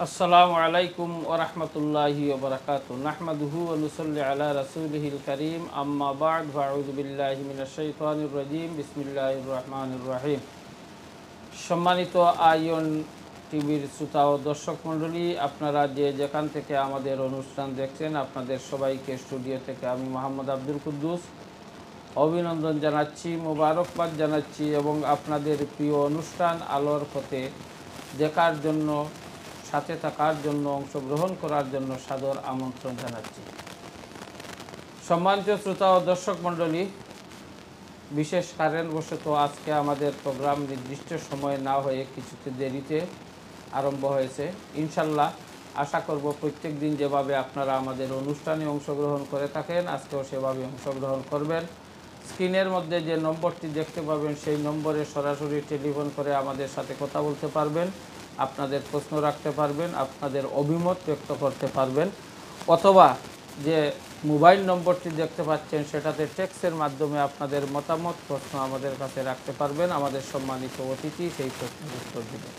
আসসালামু আলাইকুম ওয়া রাহমাতুল্লাহি ওয়া বারাকাতুহু নাহমাদুহু ওয়া নুসাল্লি আলা রাসূলিহিল কারীম আম্মা বা'দ ফাআউযু বিল্লাহি মিনাশ শাইতানির রাজীম বিসমিল্লাহির রহমানির রহিম। সম্মানিত আইয়ন টিভির শ্রোতা ও দর্শক মণ্ডলী, আপনারা যেখান থেকে আমাদের অনুষ্ঠান দেখছেন, আপনাদের সবাইকে স্টুডিও থেকে আমি মোহাম্মদ আব্দুল কুদ্দুস অভিনন্দন জানাচ্ছি, মোবারকবাদ জানাচ্ছি এবং আপনাদের প্রিয় অনুষ্ঠান আলোর পথে দেখার জন্য, সাথে থাকার জন্য, অংশগ্রহণ করার জন্য সাদর আমন্ত্রণ জানাচ্ছি। সম্মানিত শ্রোতা ও দর্শক মণ্ডলী, বিশেষ কারণবশত আজকে আমাদের প্রোগ্রাম নির্দিষ্ট সময়ে না হয়ে কিছুটা দেরিতে আরম্ভ হয়েছে। ইনশাল্লাহ আশা করব প্রত্যেক দিন যেভাবে আপনারা আমাদের অনুষ্ঠানে অংশগ্রহণ করে থাকেন, আজকেও সেভাবে অংশগ্রহণ করবেন। স্ক্রিনের মধ্যে যে নম্বরটি দেখতে পাবেন সেই নম্বরে সরাসরি টেলিফোন করে আমাদের সাথে কথা বলতে পারবেন, আপনাদের প্রশ্ন রাখতে পারবেন, আপনাদের অভিমত ব্যক্ত করতে পারবেন, অথবা যে মোবাইল নম্বরটি দেখতে পাচ্ছেন সেটাতে টেক্সটের মাধ্যমে আপনাদের মতামত, প্রশ্ন আমাদের কাছে রাখতে পারবেন। আমাদের সম্মানিত অতিথি সেই প্রশ্নের উত্তর দেবেন।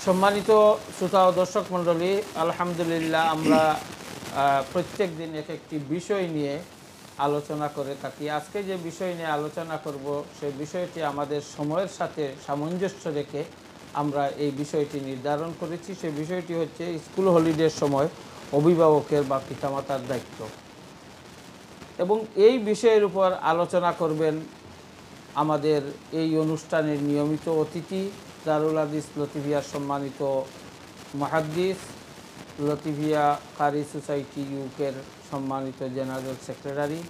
সম্মানিত শ্রোতা ও দর্শক মণ্ডলী, আলহামদুলিল্লাহ আমরা প্রত্যেক দিন এক একটি বিষয় নিয়ে আলোচনা করে থাকি। আজকে যে বিষয় নিয়ে আলোচনা করব সেই বিষয়টি আমাদের সময়ের সাথে সামঞ্জস্য রেখে আমরা এই বিষয়টি নির্ধারণ করেছি। সেই বিষয়টি হচ্ছে স্কুল হলিডের সময় অভিভাবকের বা পিতামাতার দায়িত্ব, এবং এই বিষয়ের উপর আলোচনা করবেন আমাদের এই অনুষ্ঠানের নিয়মিত অতিথি, দারুল হাদিস লতিফিয়ার সম্মানিত মুহাদ্দিস, লতিফিয়া কারি সোসাইটি ইউকের সম্মানিত জেনারেল সেক্রেটারি,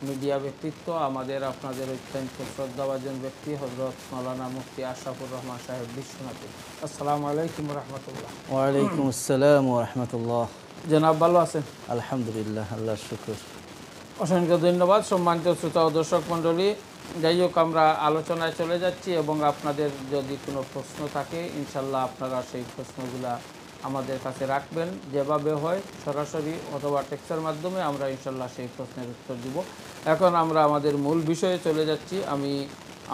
মিডিয়া ব্যক্তিত্ব, আমাদের আপনাদের অত্যন্ত শ্রদ্ধাভাজন ব্যক্তি হযরত মাওলানা মুফতি আশরাফুর রহমান সাহেব বিশ্বনাথী। আসসালামু আলাইকুম রহমতুল্লাহ। ওয়ালাইকুম আসসালাম ওয়া রাহমাতুল্লাহ। জনাব ভালো আছেন? আলহামদুলিল্লাহ, আল্লাহর শুকর। অসংখ্য ধন্যবাদ। সম্মানিত শ্রোতা ও দর্শক মণ্ডলী, যাই হোক আমরা আলোচনায় চলে যাচ্ছি এবং আপনাদের যদি কোনো প্রশ্ন থাকে ইনশাল্লাহ আপনারা সেই প্রশ্নগুলা আমাদের কাছে রাখবেন। যেভাবে হয় সরাসরি অথবা টেক্সটের মাধ্যমে আমরা ইনশাল্লাহ সেই প্রশ্নের উত্তর দিব। এখন আমরা আমাদের মূল বিষয়ে চলে যাচ্ছি। আমি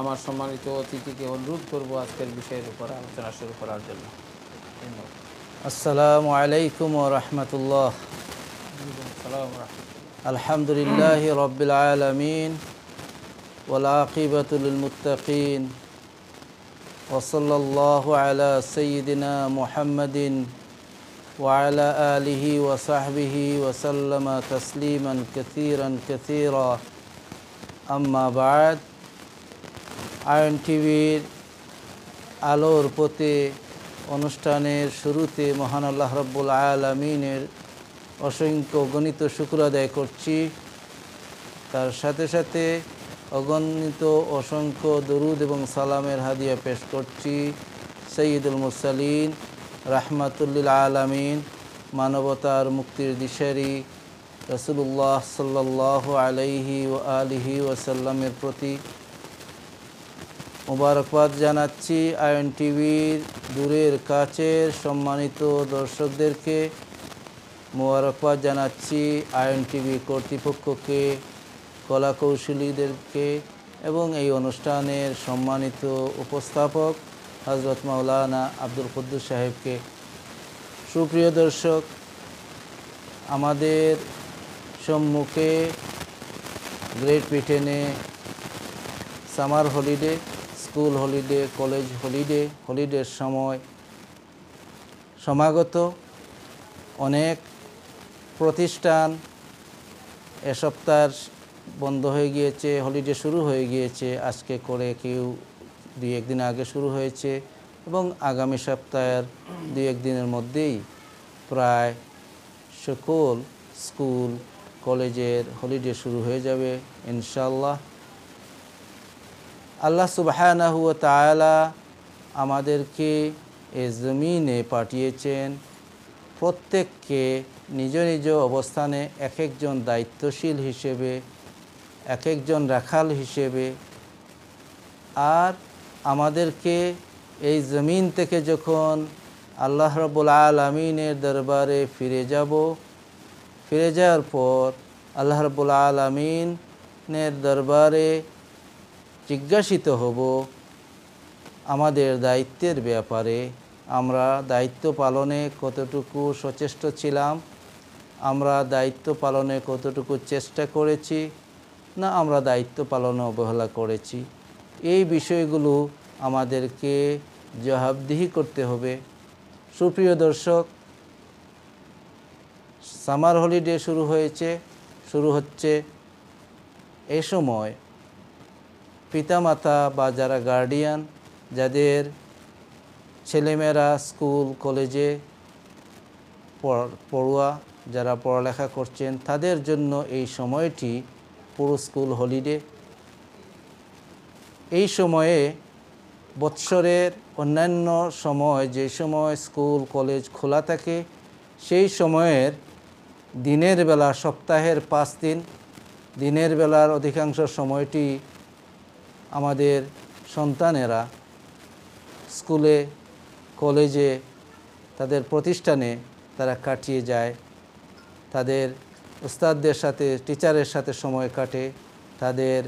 আমার সম্মানিত অতিথিকে অনুরোধ করব আজকের বিষয়ের উপর আলোচনা শুরু করার জন্য। ধন্যবাদ। আসসালামু আলাইকুম ওয়া রাহমাতুল্লাহ। আসসালামু আলাইকুম। আলহামদুলিল্লাহি রাব্বিল আলামিন ওয়াল আকিবাতু লিল মুত্তাকিন ওয়া সাল্লাল্লাহু আলা সাইয়্যিদিনা মুহাম্মাদিন ওয়া আলা আলিহি ওয়া সাহবিহি ওয়া সাল্লামা তাসলিমান কাসীরা আম্মা বা'দ। আয়ন টিভির আলোর পথে অনুষ্ঠানের শুরুতে মহান আল্লাহ রাব্বুল আলামিনের অসংখ্য গণিত শুকর আদায় করছি। তার সাথে সাথে অগণিত অসংখ্য দরুদ এবং সালামের হাদিয়া পেশ করছি সাইয়্যিদুল মুরসালিন রাহমাতুল লিল আলামিন, মানবতার মুক্তির দিশারি রাসূলুল্লাহ সাল্লাল্লাহু আলাইহি ওয়া আলিহি ওয়াসাল্লামের প্রতি মোবারকবাদ জানাচ্ছি। আয়ন টিভির দূরের কাছের সম্মানিত দর্শকদেরকে মোবারকবাদ জানাচ্ছি, আয়ন টিভি কর্তৃপক্ষকে, কলাকৌশলীদেরকে এবং এই অনুষ্ঠানের সম্মানিত উপস্থাপক হযরত মাওলানা আব্দুল কুদ্দুস সাহেবকে। সুপ্রিয় দর্শক, আমাদের সম্মুখে গ্রেট ব্রিটেনে summer holiday, school holiday, college হলিডের সময় সমাগত। অনেক প্রতিষ্ঠান এ সপ্তাহ বন্ধ হয়ে গিয়েছে, হলিডে শুরু হয়ে গিয়েছে আজকে করে, কেউ দুই একদিন আগে শুরু হয়েছে এবং আগামী সপ্তাহের দুই একদিনের মধ্যেই প্রায় সকল স্কুল কলেজের হলিডে শুরু হয়ে যাবে ইনশাআল্লাহ। আল্লাহ সুবহানাহু ওয়া তাআলা আমাদেরকে এ জমিনে পাঠিয়েছেন প্রত্যেককে নিজ নিজ অবস্থানে এক একজন দায়িত্বশীল হিসেবে, এক একজন রাখাল হিসেবে। আর আমাদেরকে এই জমিন থেকে যখন আল্লাহ রাব্বুল আলামিনের দরবারে ফিরে যাওয়ার পর আল্লাহ রাব্বুল আলামিনের দরবারে জিজ্ঞাসিত হব আমাদের দায়িত্বের ব্যাপারে, আমরা দায়িত্ব পালনে কতটুকু সচেষ্ট ছিলাম, আমরা দায়িত্ব পালনে কতটুকু চেষ্টা করেছি, না আমরা দায়িত্ব পালনে অবহেলা করেছি। এই বিষয়গুলো আমাদেরকে জবাবদিহি করতে হবে। সুপ্রিয় দর্শক, সামার হলিডে শুরু হচ্ছে। এই সময় পিতামাতা বা যারা গার্ডিয়ান, যাদের ছেলেমেয়েরা স্কুল কলেজে পড়ুয়া, যারা পড়ালেখা করছেন, তাদের জন্য এই সময়টি পুরো স্কুল হলিডে। এই সময়ে বৎসরের অন্যান্য সময় যে সময় স্কুল কলেজ খোলা থাকে, সেই সময়ের দিনের বেলা, সপ্তাহের 5 দিন দিনের বেলার অধিকাংশ সময়টি আমাদের সন্তানেরা স্কুলে কলেজে তাদের প্রতিষ্ঠানে তারা কাটিয়ে যায়। তাদের উস্তাদদের সাথে, টিচারের সাথে সময় কাটে, তাদের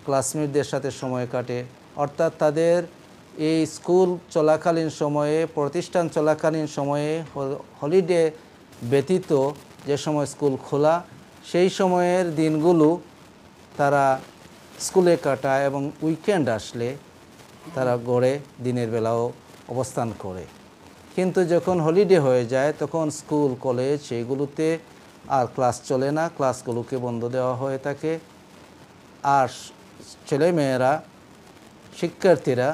ক্লাসমেটদের সাথে সময় কাটে। অর্থাৎ তাদের এই স্কুল চলাকালীন সময়ে, প্রতিষ্ঠান চলাকালীন সময়ে, হলিডে ব্যতীত যে সময় স্কুল খোলা, সেই সময়ের দিনগুলো তারা স্কুলে কাটায় এবং উইকেন্ড আসলে তারা গড়ে দিনের বেলাও অবস্থান করে। কিন্তু যখন হলিডে হয়ে যায় তখন স্কুল কলেজ সেইগুলোতে আর ক্লাস চলে না, ক্লাসগুলোকে বন্ধ দেওয়া হয়ে থাকে। আর ছেলেমেয়েরা, শিক্ষার্থীরা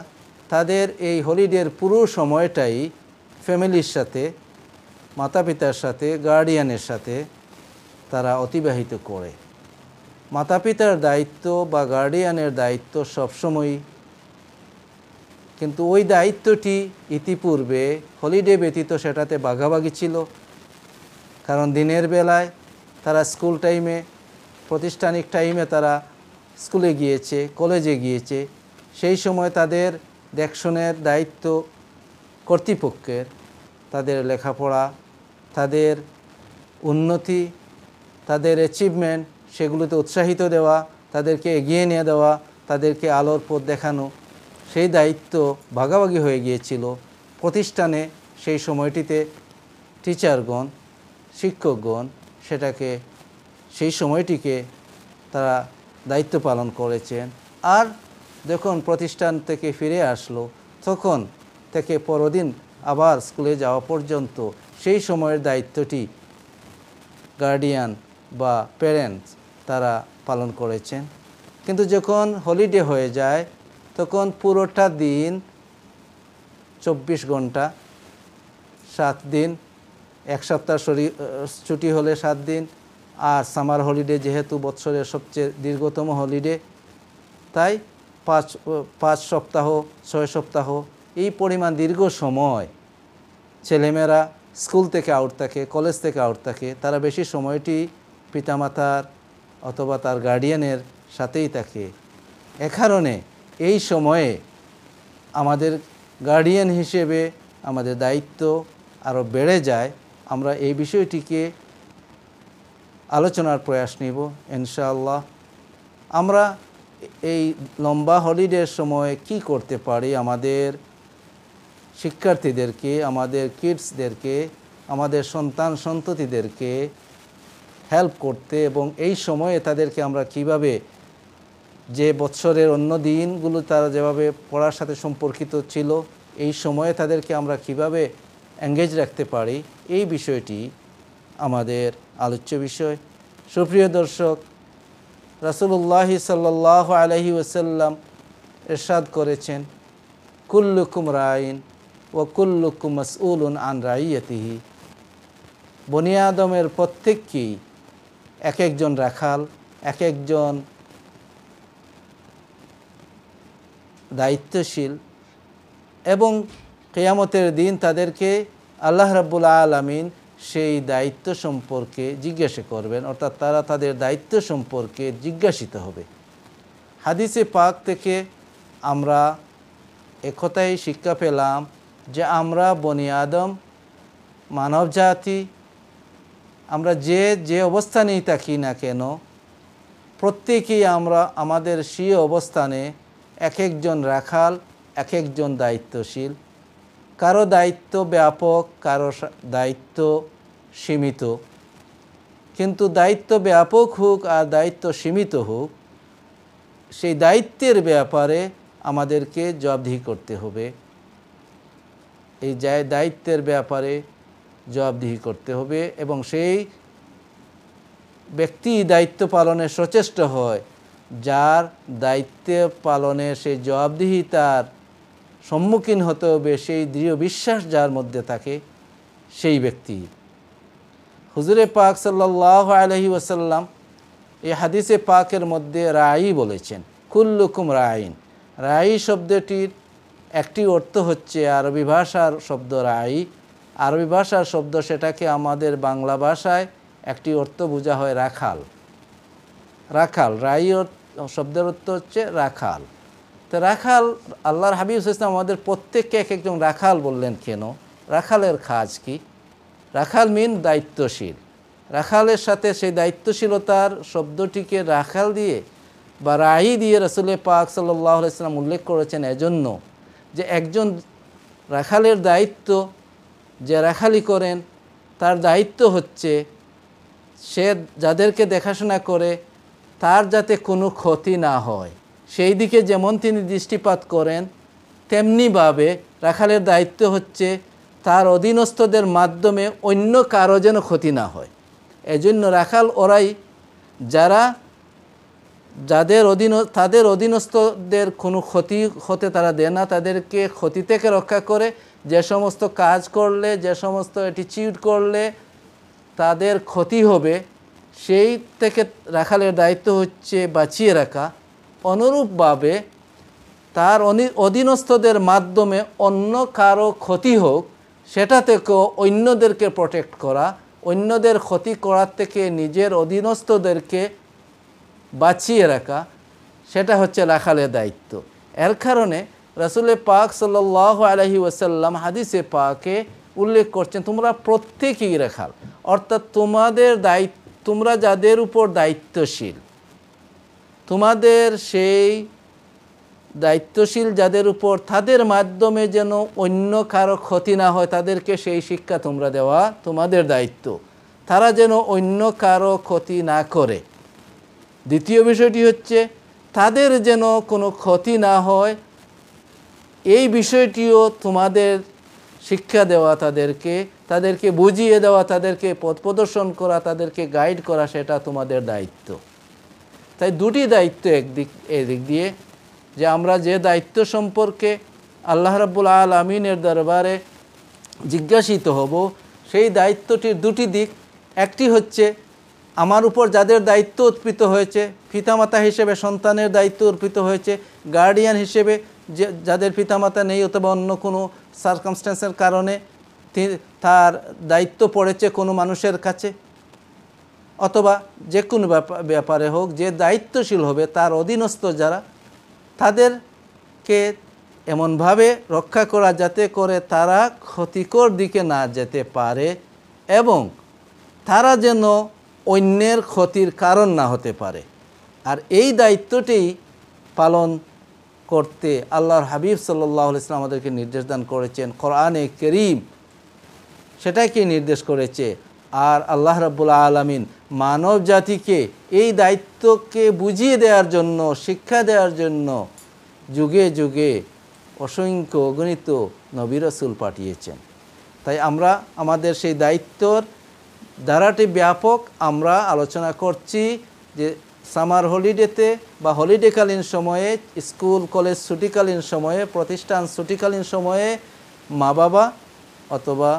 তাদের এই হলিডের পুরো সময়টাই ফ্যামিলির সাথে, মাতা পিতার সাথে, গার্ডিয়ানের সাথে তারা অতিবাহিত করে। মাতা পিতার দায়িত্ব বা গার্ডিয়ানের দায়িত্ব সবসময়ই, কিন্তু ওই দায়িত্বটি ইতিপূর্বে হলিডে ব্যতীত সেটাতে ভাগাভাগি ছিল। কারণ দিনের বেলায় তারা স্কুল টাইমে, প্রাতিষ্ঠানিক টাইমে তারা স্কুলে গিয়েছে, কলেজে গিয়েছে, সেই সময় তাদের দেখশনের দায়িত্ব কর্তৃপক্ষের। তাদের লেখাপড়া, তাদের উন্নতি, তাদের অ্যাচিভমেন্ট, সেগুলোতে উৎসাহিত দেওয়া, তাদেরকে এগিয়ে নিয়ে দেওয়া, তাদেরকে আলোর পথ দেখানো, সেই দায়িত্ব ভাগাভাগি হয়ে গিয়েছিল প্রতিষ্ঠানে। সেই সময়টিতে টিচারগণ, শিক্ষকগণ সেই সময়টিকে তারা দায়িত্ব পালন করেছেন। আর যখন প্রতিষ্ঠান থেকে ফিরে আসলো তখন থেকে পরদিন আবার স্কুলে যাওয়া পর্যন্ত সেই সময়ের দায়িত্বটি গার্ডিয়ান বা প্যারেন্টস তারা পালন করেছেন। কিন্তু যখন হলিডে হয়ে যায় তখন পুরোটা দিন, 24 ঘন্টা, 7 দিন, এক সপ্তাহ ছুটি হলে 7 দিন, আর সামার হলিডে যেহেতু বছরের সবচেয়ে দীর্ঘতম হলিডে, তাই 5 সপ্তাহ, 6 সপ্তাহ, এই পরিমাণ দীর্ঘ সময় ছেলেমেয়েরা স্কুল থেকে আউট থাকে, কলেজ থেকে আউট থাকে। তারা বেশি সময়টি পিতামাতার অথবা তার গার্ডিয়ানের সাথেই থাকে। এ কারণে এই সময়ে আমাদের গার্ডিয়ান হিসেবে আমাদের দায়িত্ব আরও বেড়ে যায়। আমরা এই বিষয়টিকে আলোচনার প্রয়াস নিব ইনশাআল্লাহ। আমরা এই লম্বা হলিডের সময় কি করতে পারি আমাদের শিক্ষার্থীদেরকে, আমাদের কিডসদেরকে, আমাদের সন্তান সন্ততিদেরকে হেল্প করতে, এবং এই সময়ে তাদেরকে আমরা কিভাবে, যে বৎসরের অন্য দিনগুলো তারা যেভাবে পড়ার সাথে সম্পর্কিত ছিল, এই সময়ে তাদেরকে আমরা কিভাবে এঙ্গেজ রাখতে পারি, এই বিষয়টি আমাদের আলোচ্য বিষয়। সুপ্রিয় দর্শক, রাসূলুল্লাহ সাল্লাল্লাহু আলাইহি ওয়াসাল্লাম ইরশাদ করেছেন, কুল্লুকুম রাইন ওয়া কুল্লুকুম মাসউলুন আন রাইয়াতিহি। বনি আদমের প্রত্যেককেই এক একজন রাখাল, এক একজন দায়িত্বশীল, এবং কিয়ামতের দিন তাদেরকে আল্লাহ রাব্বুল আলামিন সেই দায়িত্ব সম্পর্কে জিজ্ঞাসা করবেন, অর্থাৎ তারা তাদের দায়িত্ব সম্পর্কে জিজ্ঞাসিত হবে। হাদিসে পাক থেকে আমরা একথাই শিক্ষা পেলাম যে আমরা বনি আদম, মানব জাতি, আমরা যে অবস্থানেই থাকি না কেন, প্রত্যেকেই আমরা আমাদের সেই অবস্থানে এক একজন রাখাল, এক একজন দায়িত্বশীল। কারো দায়িত্ব ব্যাপক, কারো দায়িত্ব সীমিত। কিন্তু দায়িত্ব ব্যাপক হোক আর দায়িত্ব সীমিত হোক, সেই দায়িত্বের ব্যাপারে আমাদেরকে জবাবদিহি করতে হবে। এই দায়িত্বের ব্যাপারে জবাবদিহি করতে হবে এবং সেই ব্যক্তি দায়িত্ব পালনে সচেষ্ট হয় যার দায়িত্ব পালনে সেই জবাবদিহিতার সম্মুখীন হতে হবে, সেই দৃঢ় বিশ্বাস যার মধ্যে থাকে সেই ব্যক্তি। হুজুরে পাক সাল্লাল্লাহু আলাইহি ওয়াসাল্লাম এই হাদিসে পাকের মধ্যে রাঈ বলেছেন, কুল্লুকুম রাঈন। রাঈ শব্দটির একটি অর্থ হচ্ছে আরবি ভাষার শব্দ রাঈ। আরবি ভাষার শব্দ, সেটাকে আমাদের বাংলা ভাষায় একটি অর্থ বোঝা হয় রাখাল। রাখাল, রাঈ শব্দের অর্থ হচ্ছে রাখাল। তো রাখাল, আল্লাহর হাবিব সাল্লাল্লাহু আলাইহি ওয়াসাল্লাম আমাদের প্রত্যেককে এক একজন রাখাল বললেন কেন? রাখালের কাজ কি? রাখাল মিন দায়িত্বশীল। রাখালের সাথে সেই দায়িত্বশীলতার শব্দটিকে রাখাল দিয়ে বা রাঈ দিয়ে রাসূল পাক সাল্লাল্লাহু আলাইহি ওয়াসাল্লাম উল্লেখ করেছেন এজন্য যে একজন রাখালের দায়িত্ব, যে রাখালি করেন তার দায়িত্ব হচ্ছে সে যাদেরকে দেখাশোনা করে তার যাতে কোনো ক্ষতি না হয় সেই দিকে যেমন তিনি দৃষ্টিপাত করেন, তেমনিভাবে রাখালের দায়িত্ব হচ্ছে তার অধীনস্থদের মাধ্যমে অন্য কারো যেন ক্ষতি না হয়। এজন্য রাখাল ওরাই যারা তাদের অধীনস্থদের কোনো ক্ষতি হতে তারা দেয় না, তাদেরকে ক্ষতি থেকে রক্ষা করে। যে সমস্ত কাজ করলে, যে সমস্ত অ্যাটিটিউড করলে তাদের ক্ষতি হবে সেই থেকে রাখালের দায়িত্ব হচ্ছে বাঁচিয়ে রাখা। অনুরূপভাবে তার অধীনস্থদের মাধ্যমে অন্য কারো ক্ষতি হোক সেটা থেকেও অন্যদেরকে প্রোটেক্ট করা, অন্যদের ক্ষতি করার থেকে নিজের অধীনস্থদেরকে বাঁচিয়ে রাখা, সেটা হচ্ছে রাখালের দায়িত্ব। এর কারণে রাসূল পাক সাল্লাল্লাহু আলাইহি ওয়াসাল্লাম হাদিসে পাকে উল্লেখ করছেন, তোমরা প্রত্যেকেই রাখাল। অর্থাৎ তোমরা যাদের উপর দায়িত্বশীল, তোমাদের সেই দায়িত্বশীল যাদের উপর, তাদের মাধ্যমে যেন অন্য কারো ক্ষতি না হয়, তাদেরকে সেই শিক্ষা তোমরা দেওয়া তোমাদের দায়িত্ব। তারা যেন অন্য কারো ক্ষতি না করে। দ্বিতীয় বিষয়টি হচ্ছে তাদের যেন কোনো ক্ষতি না হয়, এই বিষয়টিও তোমাদের শিক্ষা দেওয়া, তাদেরকে বুঝিয়ে দেওয়া, তাদেরকে পথ প্রদর্শন করা, তাদেরকে গাইড করা, সেটা তোমাদের দায়িত্ব। তাই দুটি দায়িত্ব এদিক দিয়ে যে আমরা যে দায়িত্ব সম্পর্কে আল্লাহ রাব্বুল আলামিনের দরবারে জিজ্ঞাসিত হব, সেই দায়িত্বটির দুটি দিক। একটি হচ্ছে আমার উপর যাদের দায়িত্ব অর্পিত হয়েছে, পিতামাতা হিসেবে সন্তানের দায়িত্ব অর্পিত হয়েছে, গার্ডিয়ান হিসেবে যাদের পিতামাতা নেই অথবা অন্য কোনো সার্কামস্ট্যান্সের কারণে তার দায়িত্ব পড়েছে কোনো মানুষের কাছে, অথবা যে কোনো ব্যাপারে হোক, যে দায়িত্বশীল হবে তার অধীনস্থ যারা, তাদেরকে এমনভাবে রক্ষা করা যাতে করে তারা ক্ষতিকর দিকে না যেতে পারে এবং তারা যেন অন্যের ক্ষতির কারণ না হতে পারে। আর এই দায়িত্বটি পালন করতে আল্লাহর হাবিব সাল্লাল্লাহু আলাইহি ওয়াসাল্লাম আমাদেরকে নির্দেশ দান করেছেন। কোরআনে কারীম সেটাকে নির্দেশ করেছে। আর আল্লাহ রাব্বুল আলামিন মানব জাতিকে এই দায়িত্বকে বুঝিয়ে দেওয়ার জন্য, শিক্ষা দেওয়ার জন্য যুগে যুগে অসংখ্য অগণিত নবী রাসূল পাঠিয়েছেন। তাই আমরা আমাদের সেই দায়িত্বর ধারাটি ব্যাপক আমরা আলোচনা করছি যে সামার হলিডেতে বা হলিডেকালীন সময়ে, স্কুল কলেজ ছুটিকালীন সময়ে, প্রতিষ্ঠান ছুটিকালীন সময়ে মা বাবা অথবা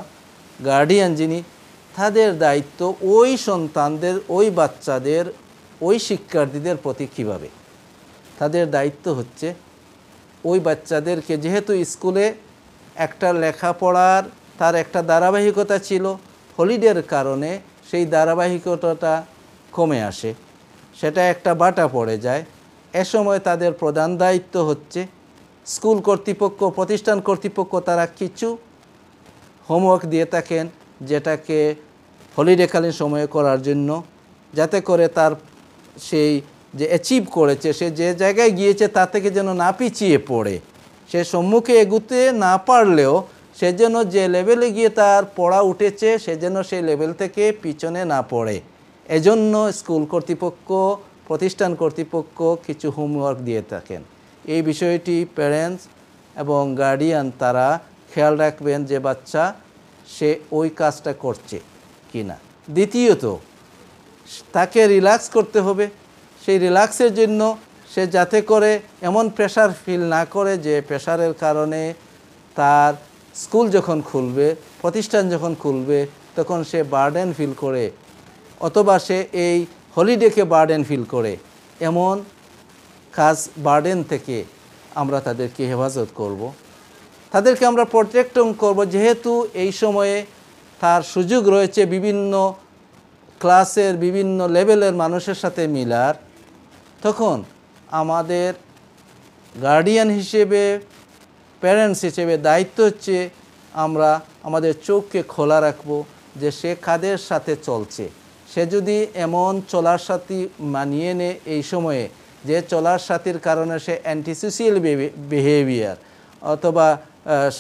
গার্ডিয়ান যিনি, তাদের দায়িত্ব ওই সন্তানদের, ওই বাচ্চাদের, ওই শিক্ষার্থীদের প্রতি কীভাবে। তাদের দায়িত্ব হচ্ছে ওই বাচ্চাদেরকে, যেহেতু স্কুলে একটা লেখাপড়ার তার একটা ধারাবাহিকতা ছিল, হলিডের কারণে সেই ধারাবাহিকতাটা কমে আসে, সেটা একটা বাটা পড়ে যায়। এ সময় তাদের প্রধান দায়িত্ব হচ্ছে স্কুল কর্তৃপক্ষ, প্রতিষ্ঠান কর্তৃপক্ষ তারা কিছু হোমওয়ার্ক দিয়ে থাকেন যেটাকে হলিডেকালীন সময়ে করার জন্য, যাতে করে তার সেই যে অ্যাচিভ করেছে, সে যে জায়গায় গিয়েছে তার থেকে যেন না পিছিয়ে পড়ে। সে সম্মুখে এগুতে না পারলেও সে যেন যে লেভেলে গিয়ে তার পড়া উঠেছে সে যেন সেই লেভেল থেকে পিছনে না পড়ে। এজন্য স্কুল কর্তৃপক্ষ, প্রতিষ্ঠান কর্তৃপক্ষ কিছু হোমওয়ার্ক দিয়ে থাকেন। এই বিষয়টি প্যারেন্টস এবং গার্ডিয়ান তারা খেয়াল রাখবেন যে বাচ্চা সে ওই কাজটা করছে কি না। দ্বিতীয়ত, তাকে রিল্যাক্স করতে হবে। সেই রিল্যাক্সের জন্য সে যাতে করে এমন প্রেশার ফিল না করে যে প্রেশারের কারণে তার স্কুল যখন খুলবে, প্রতিষ্ঠান যখন খুলবে, তখন সে বার্ডেন ফিল করে অথবা সে এই হলিডেকে বার্ডেন ফিল করে। এমন কাজ, বার্ডেন থেকে আমরা তাদেরকে হেফাজত করব, তাদেরকে আমরা প্রোটেক্ট করব। যেহেতু এই সময়ে তার সুযোগ রয়েছে বিভিন্ন ক্লাসের বিভিন্ন লেভেলের মানুষের সাথে মিলার, তখন আমাদের গার্ডিয়ান হিসেবে, প্যারেন্টস হিসেবে দায়িত্ব হচ্ছে আমরা আমাদের চোখকে খোলা রাখব যে সে কাদের সাথে চলছে। সে যদি এমন চলার সাথী মানিয়ে নেয় এই সময়ে যে চলার সাথীর কারণে সে অ্যান্টিসোশিয়াল বিহেভিয়ার অথবা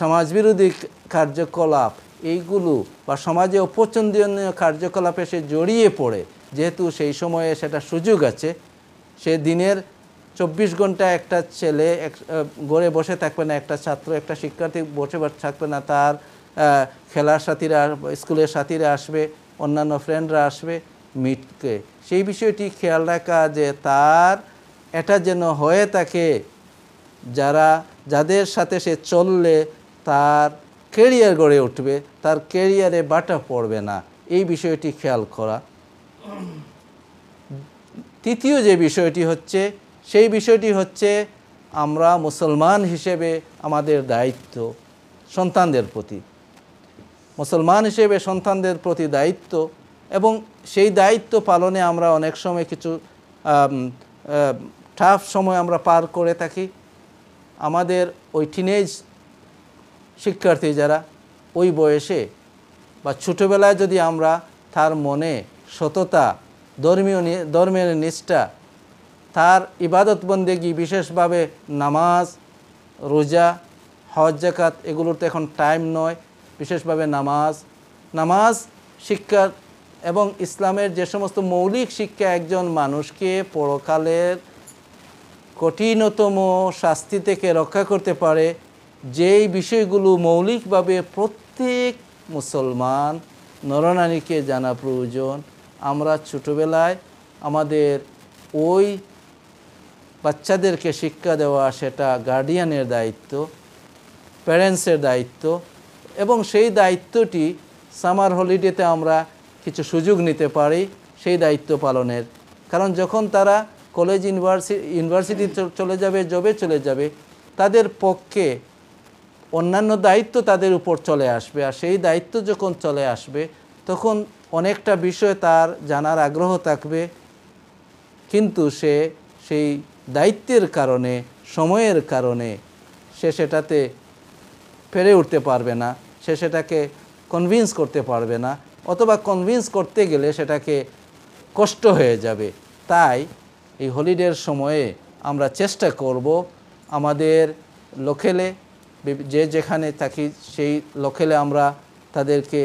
সমাজবিরোধী কার্যকলাপ এইগুলো বা সমাজে অপছন্দনীয় কার্যকলাপে সে জড়িয়ে পড়ে, যেহেতু সেই সময়ে সেটা সুযোগ আছে, সে দিনের 24 ঘন্টা একটা ছেলে ঘরে বসে থাকবে না, একটা ছাত্র, একটা শিক্ষার্থী বসে থাকবে না। তার খেলার সাথীরা, স্কুলের সাথীরা আসবে, অন্যান্য ফ্রেন্ডরা আসবে মিটকে। সেই বিষয়টি খেয়াল রাখা যে তার এটা যেন হয়ে থাকে যাদের সাথে সে চললে তার ক্যারিয়ার গড়ে উঠবে, তার ক্যারিয়ারে বাটা পড়বে না, এই বিষয়টি খেয়াল করা। তৃতীয় যে বিষয়টি হচ্ছে, সেই বিষয়টি হচ্ছে আমরা মুসলমান হিসেবে আমাদের দায়িত্ব সন্তানদের প্রতি, মুসলমান হিসেবে সন্তানদের প্রতি দায়িত্ব, এবং সেই দায়িত্ব পালনে আমরা অনেক সময় কিছু টাফ সময় আমরা পার করে থাকি। আমাদের ওই টিনেজ শিক্ষার্থী যারা ওই বয়সে বা ছোটোবেলায় যদি আমরা তার মনে সততা, ধর্মের নিষ্ঠা, তার ইবাদত বন্দেগী, বিশেষভাবে নামাজ, রোজা, হজ, যাকাত, এগুলোর তো এখন টাইম নয়, বিশেষভাবে নামাজ শিক্ষা এবং ইসলামের যে সমস্ত মৌলিক শিক্ষা একজন মানুষকে পরকালের কঠিনতম শাস্তি থেকে রক্ষা করতে পারে, যেই বিষয়গুলো মৌলিকভাবে প্রত্যেক মুসলমান নরনারীকে জানা প্রয়োজন, আমরা ছোটোবেলায় আমাদের ওই বাচ্চাদেরকে শিক্ষা দেওয়া সেটা গার্ডিয়ানের দায়িত্ব, প্যারেন্টসের দায়িত্ব। এবং সেই দায়িত্বটি সামার হলিডেতে আমরা কিছু সুযোগ নিতে পারি সেই দায়িত্ব পালনের। কারণ যখন তারা কলেজ, ইউনিভার্সিটি চলে যাবে, জবে চলে যাবে, তাদের পক্ষে অন্যান্য দায়িত্ব তাদের উপর চলে আসবে। আর সেই দায়িত্ব যখন চলে আসবে তখন অনেকটা বিষয় তার জানার আগ্রহ থাকবে, কিন্তু সে সেই দায়িত্বের কারণে, সময়ের কারণে সে সেটাতে পেরে উঠতে পারবে না, সে সেটাকে কনভিন্স করতে পারবে না, অথবা কনভিন্স করতে গেলে সেটাকে কষ্ট হয়ে যাবে। তাই এই হলিডের সময়ে আমরা চেষ্টা করব আমাদের লোকেলে, যে যেখানে থাকি সেই লোকেলে আমরা তাদেরকে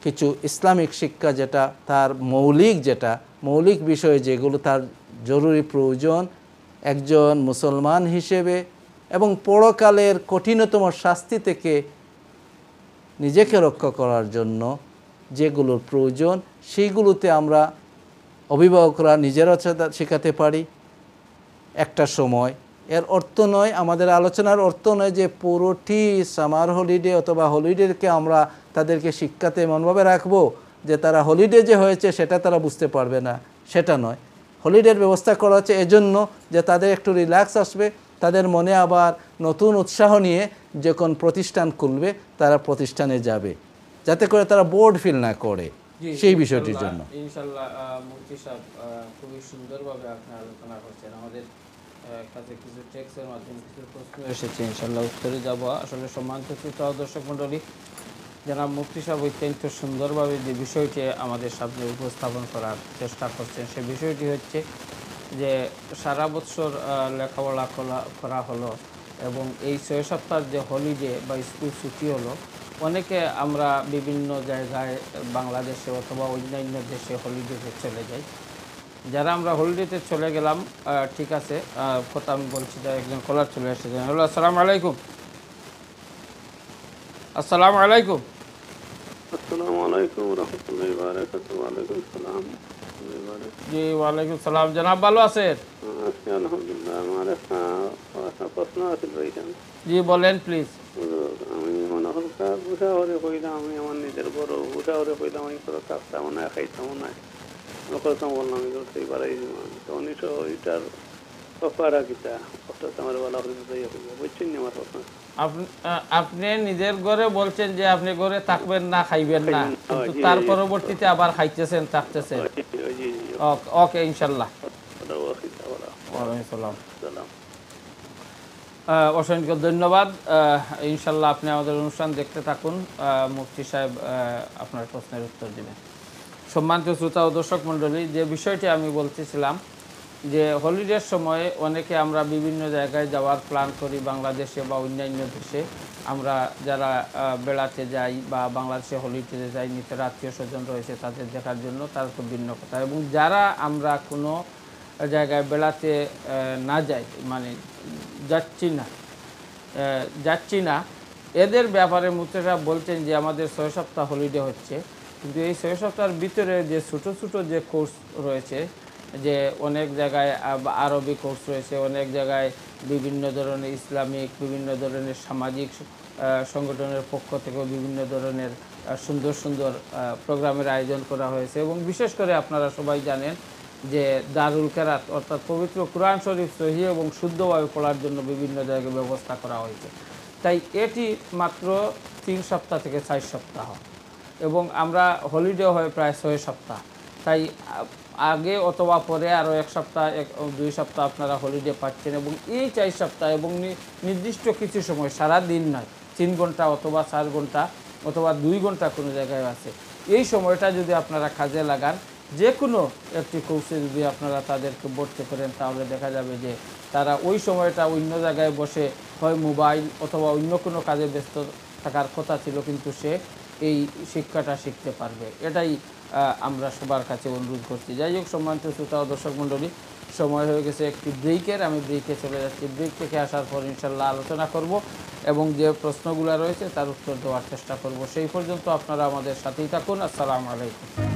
কিছু ইসলামিক শিক্ষা, যেটা তার মৌলিক বিষয় যেগুলো তার জরুরি প্রয়োজন একজন মুসলমান হিসেবে, এবং পরকালের কঠিনতম শাস্তি থেকে নিজেকে রক্ষা করার জন্য যেগুলোর প্রয়োজন সেইগুলোতে আমরা অভিভাবকরা নিজেরা শেখাতে পারি একটা সময়। এর অর্থ নয়, আমাদের আলোচনার অর্থ নয় যে পুরোটি সামার হলিডে অথবা হলিডেকে আমরা তাদেরকে শিক্ষাতে এমনভাবে রাখবো যে তারা হলিডে যে হয়েছে সেটা তারা বুঝতে পারবে না, সেটা নয়। হলিডের ব্যবস্থা করা হচ্ছে এজন্য যে তাদের একটু রিল্যাক্স আসবে, তাদের মনে আবার নতুন উৎসাহ নিয়ে যখন প্রতিষ্ঠান খুলবে তারা প্রতিষ্ঠানে যাবে, যাতে করে তারা বোর্ড ফিল না করে, সেই বিষয়টির জন্য। ইনশাআল্লাহ মুফতি সাহেব খুবই সুন্দরভাবে আপনি আলোচনা করছেন। আমাদের কাছে কিছু টেক্সটের মাধ্যমে কিছু প্রশ্ন এসেছে, ইনশাআল্লাহ উত্তরে যাব। আসলে সম্মানিত শ্রোতা দর্শক মণ্ডলী, জনাব মুফতি সাহেব অত্যন্ত সুন্দরভাবে যে বিষয়টি আমাদের সামনে উপস্থাপন করার চেষ্টা করছেন, সে বিষয়টি হচ্ছে যে সারা বছর লেখাপড়া করা হলো, এবং এই 6 সপ্তাহের যে হলিডে বা স্কুল ছুটি হলো, অনেকে আমরা বিভিন্ন জায়গায় বাংলাদেশে অথবা অন্যান্য দেশে হলিডেতে চলে যাই। যারা আমরা হলিডেতে চলে গেলাম, ঠিক আছে, কথা আমি বলছি, যে একজন কলার চলে এসেছেন। হ্যালো, আসসালামু আলাইকুম। আসসালামু আলাইকুম। আসসালামু আলাইকুম রহমতুল্লাহি ওয়া বারাকাতুহু। ওয়ালাইকুম সালাম। জি, ওয়ালাইকুম সালাম। জনাব ভালো আছেন? আছি আলহামদুলিল্লাহ। আমার একটা প্রশ্ন আছে ভাইজান। জি বলেন প্লিজ। আমি মনে হলকা বুঝা হরে কইলাম, আমি আমার নিজের বড় বুঝা হরে কইলাম আমি কোনো কাজটা মনে হয় খাইতাম না, কথা বললাম সেই বাড়াই তো উনিশশো এটার কপারা কিতা অর্থাৎ আমার বলা হলে বুঝছেন আমার কথা। আপনি নিজের ঘরে বলছেন যে আপনি ঘরে থাকবেন না, খাইবেন না, কিন্তু তার পরবর্তীতে আবার খাইতেছেন, থাকতেছেন। ওকে, ইনশাল্লাহ। ওয়ালাইকুম সালাম। অসংখ্য ধন্যবাদ। ইনশাল্লাহ আপনি আমাদের অনুষ্ঠান দেখতে থাকুন। মুফতি সাহেব আপনার প্রশ্নের উত্তর দিবেন। সম্মানিত শ্রোতা ও দর্শক মণ্ডলী, যে বিষয়টি আমি বলতেছিলাম যে হলিডের সময়ে অনেকে আমরা বিভিন্ন জায়গায় যাওয়ার প্ল্যান করি, বাংলাদেশে বা অন্যান্য দেশে। আমরা যারা বেড়াতে যাই বা বাংলাদেশে হলিডেতে যাই, নিজের আত্মীয় স্বজন রয়েছে তাদের দেখার জন্য, তার তো ভিন্ন কথা। এবং যারা আমরা কোনো জায়গায় বেড়াতে না যাই, মানে যাচ্ছি না, এদের ব্যাপারে মুফতি সাহেব বলছেন যে আমাদের 6 সপ্তাহ হলিডে হচ্ছে, কিন্তু এই 6 সপ্তাহের ভিতরে যে ছোটো ছোটো যে কোর্স রয়েছে, যে অনেক জায়গায় আরবি কোর্স রয়েছে, অনেক জায়গায় বিভিন্ন ধরনের ইসলামিক, বিভিন্ন ধরনের সামাজিক সংগঠনের পক্ষ থেকে বিভিন্ন ধরনের সুন্দর সুন্দর প্রোগ্রামের আয়োজন করা হয়েছে। এবং বিশেষ করে আপনারা সবাই জানেন যে দারুল কেরাত অর্থাৎ পবিত্র কুরআন শরীফ সহি এবং শুদ্ধভাবে পড়ার জন্য বিভিন্ন জায়গায় ব্যবস্থা করা হয়েছে। তাই এটি মাত্র 3 সপ্তাহ থেকে 4 সপ্তাহ, এবং আমরা হলিডে হয় প্রায় 6 সপ্তাহ। তাই আগে অথবা পরে আরও 1 সপ্তাহ 2 সপ্তাহ আপনারা হলিডে পাচ্ছেন। এবং এই 4 সপ্তাহ এবং নির্দিষ্ট কিছু সময়, সারা দিন নয়, 3 ঘন্টা অথবা 4 ঘন্টা অথবা 2 ঘন্টা কোনো জায়গায় আছে, এই সময়টা যদি আপনারা কাজে লাগান, যে কোনো একটি কোর্সে যদি আপনারা তাদেরকে ভর্তি করেন, তাহলে দেখা যাবে যে তারা ওই সময়টা অন্য জায়গায় বসে হয় মোবাইল অথবা অন্য কোনো কাজে ব্যস্ত থাকার কথা ছিল, কিন্তু সে এই শিক্ষাটা শিখতে পারবে। এটাই আমরা সবার কাছে অনুরোধ করছি। যাই হোক, সম্মানিত শ্রোতা ও দর্শক মণ্ডলী, সময় হয়ে গেছে একটি ব্রেকের। আমি ব্রেকে চলে যাচ্ছি। ব্রেক থেকে আসার পর ইনশাল্লাহ আলোচনা করব এবং যে প্রশ্নগুলো রয়েছে তার উত্তর দেওয়ার চেষ্টা করব। সেই পর্যন্ত আপনারা আমাদের সাথেই থাকুন। আসসালামু আলাইকুম।